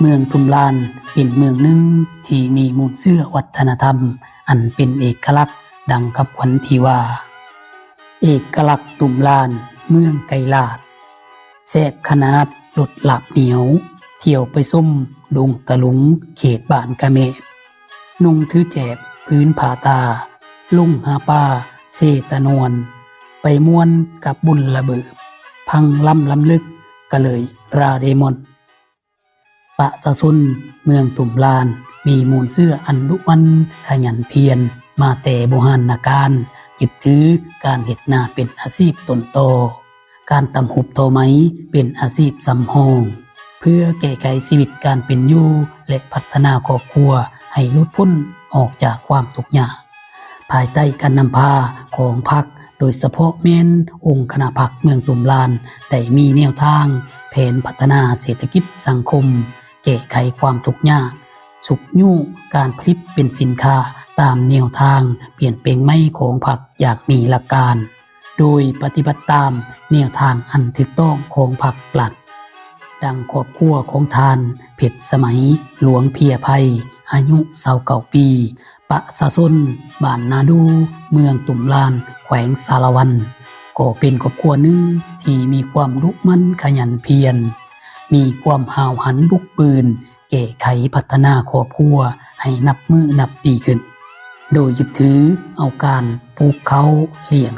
เมืองทุมลานเป็นเมืองหนึ่งที่มีมูลเชื้อวัฒนธรรมอันเป็นเอกลักษณ์ดังกับขวัญที่ว่าเอกลักษณ์ทุมลานเมืองไกรลาดแซ่บขนาดรสลาบเหนียวเที่ยวไปส้มดงตะลุงเขตบ้านกะเมดนุ่งถือแจบพื้นผาตาลุ่งหาป้าเซตะนวนไปม่วนกับบุญระเบิดพังล้ำลึกกะเลยราเดมอนปะสะซุนเมืองตุ่มลานมีมูลเสื้ออันดุวันขยันเพียรมาแต่โบราณการยึดถือการเฮ็ดนาเป็นอาชีพต้นตอการตำหุบโตไม้เป็นอาชีพสำรองเพื่อแก้ไขชีวิตการเป็นอยู่และพัฒนาครอบครัวให้หลุดพ้นออกจากความทุกข์ยากภายใต้การนำพาของพรรคโดยเฉพาะแม่นองค์คณะพรรคเมืองตุ่มลานได้มีแนวทางแผนพัฒนาเศรษฐกิจสังคมแก้ไขความทุกข์ยากสุขยู่การผลิตเป็นสินค้าตามแนวทางเปลี่ยนแปลงใหม่ของพรรคอย่างมีหลักการโดยปฏิบัติตามแนวทางอันถูกต้องของพรรคปลัดดังครอบครัวของทานเพชรสมัยหลวงเพียไพอายุ29 ปีปะสะซุนบ้านนาดูเมืองตุ่มลานแขวงสารวันก็เป็นครอบครัวหนึ่งที่มีความรุกมั่นขยันเพียรมีความห้าวหันลุกปืนแก้ไขพัฒนาครอบครัวให้นับมือนับปีขึ้นโดยยึดถือเอาการปลูกเขาเลี้ยง